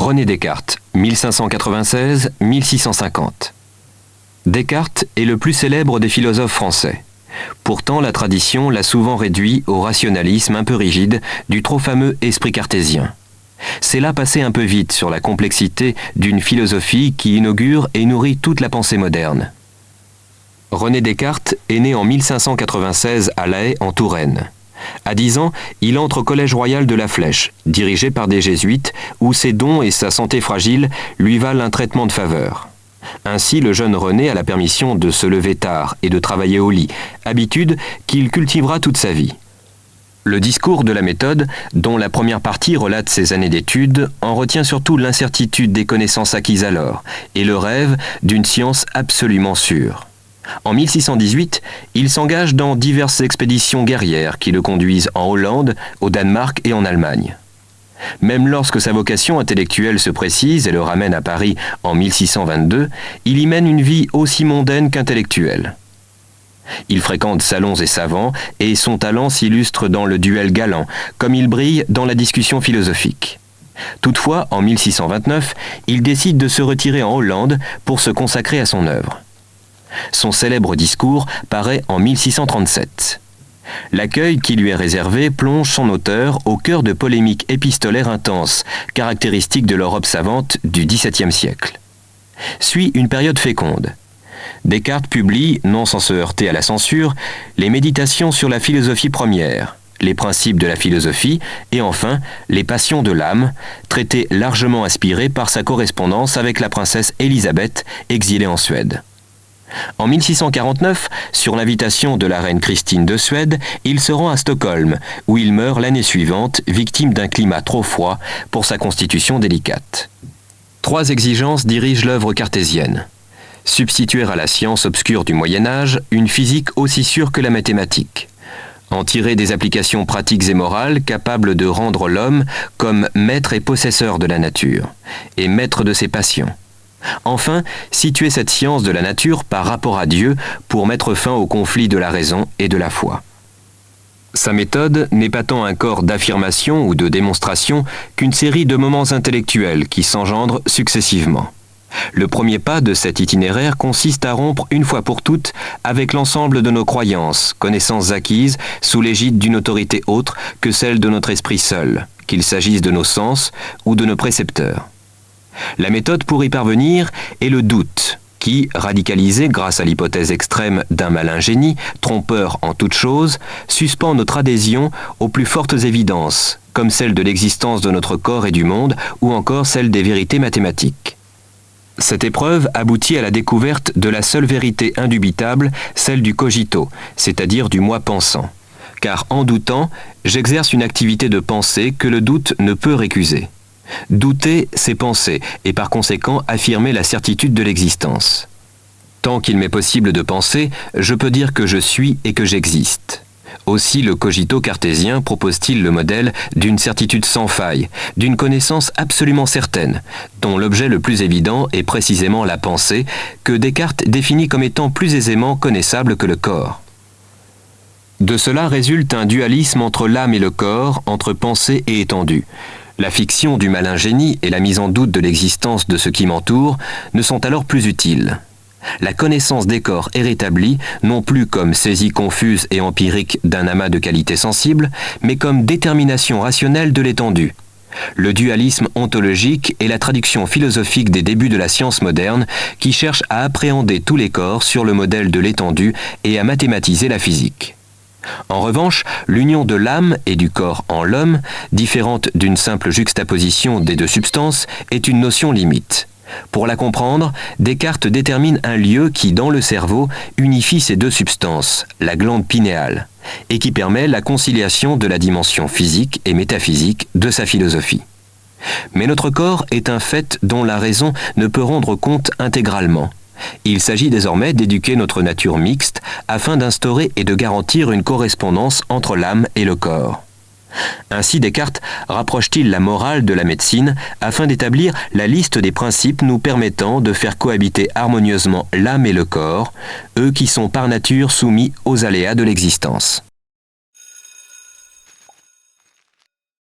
René Descartes, 1596-1650. Descartes est le plus célèbre des philosophes français. Pourtant, la tradition l'a souvent réduit au rationalisme un peu rigide du trop fameux esprit cartésien. C'est là passer un peu vite sur la complexité d'une philosophie qui inaugure et nourrit toute la pensée moderne. René Descartes est né en 1596 à La Haye en Touraine. À 10 ans, il entre au Collège royal de la Flèche, dirigé par des jésuites, où ses dons et sa santé fragile lui valent un traitement de faveur. Ainsi, le jeune René a la permission de se lever tard et de travailler au lit, habitude qu'il cultivera toute sa vie. Le discours de la méthode, dont la première partie relate ses années d'études, en retient surtout l'incertitude des connaissances acquises alors et le rêve d'une science absolument sûre. En 1618, il s'engage dans diverses expéditions guerrières qui le conduisent en Hollande, au Danemark et en Allemagne. Même lorsque sa vocation intellectuelle se précise et le ramène à Paris en 1622, il y mène une vie aussi mondaine qu'intellectuelle. Il fréquente salons et savants, et son talent s'illustre dans le duel galant, comme il brille dans la discussion philosophique. Toutefois, en 1629, il décide de se retirer en Hollande pour se consacrer à son œuvre. Son célèbre discours paraît en 1637. L'accueil qui lui est réservé plonge son auteur au cœur de polémiques épistolaires intenses, caractéristiques de l'Europe savante du XVIIe siècle. Suit une période féconde. Descartes publie, non sans se heurter à la censure, les Méditations sur la philosophie première, les principes de la philosophie et enfin les passions de l'âme, traités largement inspirés par sa correspondance avec la princesse Élisabeth, exilée en Suède. En 1649, sur l'invitation de la reine Christine de Suède, il se rend à Stockholm, où il meurt l'année suivante, victime d'un climat trop froid pour sa constitution délicate. 3 exigences dirigent l'œuvre cartésienne. Substituer à la science obscure du Moyen-Âge une physique aussi sûre que la mathématique. En tirer des applications pratiques et morales capables de rendre l'homme comme maître et possesseur de la nature, et maître de ses passions. Enfin, situer cette science de la nature par rapport à Dieu pour mettre fin au conflit de la raison et de la foi. Sa méthode n'est pas tant un corps d'affirmation ou de démonstration qu'une série de moments intellectuels qui s'engendrent successivement. Le premier pas de cet itinéraire consiste à rompre une fois pour toutes avec l'ensemble de nos croyances, connaissances acquises sous l'égide d'une autorité autre que celle de notre esprit seul, qu'il s'agisse de nos sens ou de nos précepteurs. La méthode pour y parvenir est le doute, qui, radicalisé grâce à l'hypothèse extrême d'un malin génie, trompeur en toute chose, suspend notre adhésion aux plus fortes évidences, comme celle de l'existence de notre corps et du monde, ou encore celle des vérités mathématiques. Cette épreuve aboutit à la découverte de la seule vérité indubitable, celle du cogito, c'est-à-dire du moi pensant. Car en doutant, j'exerce une activité de pensée que le doute ne peut récuser. Douter, c'est penser, et par conséquent affirmer la certitude de l'existence. Tant qu'il m'est possible de penser, je peux dire que je suis et que j'existe. Aussi le cogito cartésien propose-t-il le modèle d'une certitude sans faille, d'une connaissance absolument certaine, dont l'objet le plus évident est précisément la pensée, que Descartes définit comme étant plus aisément connaissable que le corps. De cela résulte un dualisme entre l'âme et le corps, entre pensée et étendue. La fiction du malin génie et la mise en doute de l'existence de ce qui m'entoure ne sont alors plus utiles. La connaissance des corps est rétablie, non plus comme saisie confuse et empirique d'un amas de qualités sensibles, mais comme détermination rationnelle de l'étendue. Le dualisme ontologique est la traduction philosophique des débuts de la science moderne qui cherche à appréhender tous les corps sur le modèle de l'étendue et à mathématiser la physique. En revanche, l'union de l'âme et du corps en l'homme, différente d'une simple juxtaposition des deux substances, est une notion limite. Pour la comprendre, Descartes détermine un lieu qui, dans le cerveau, unifie ces deux substances, la glande pinéale, et qui permet la conciliation de la dimension physique et métaphysique de sa philosophie. Mais notre corps est un fait dont la raison ne peut rendre compte intégralement. Il s'agit désormais d'éduquer notre nature mixte afin d'instaurer et de garantir une correspondance entre l'âme et le corps. Ainsi Descartes rapproche-t-il la morale de la médecine afin d'établir la liste des principes nous permettant de faire cohabiter harmonieusement l'âme et le corps, eux qui sont par nature soumis aux aléas de l'existence.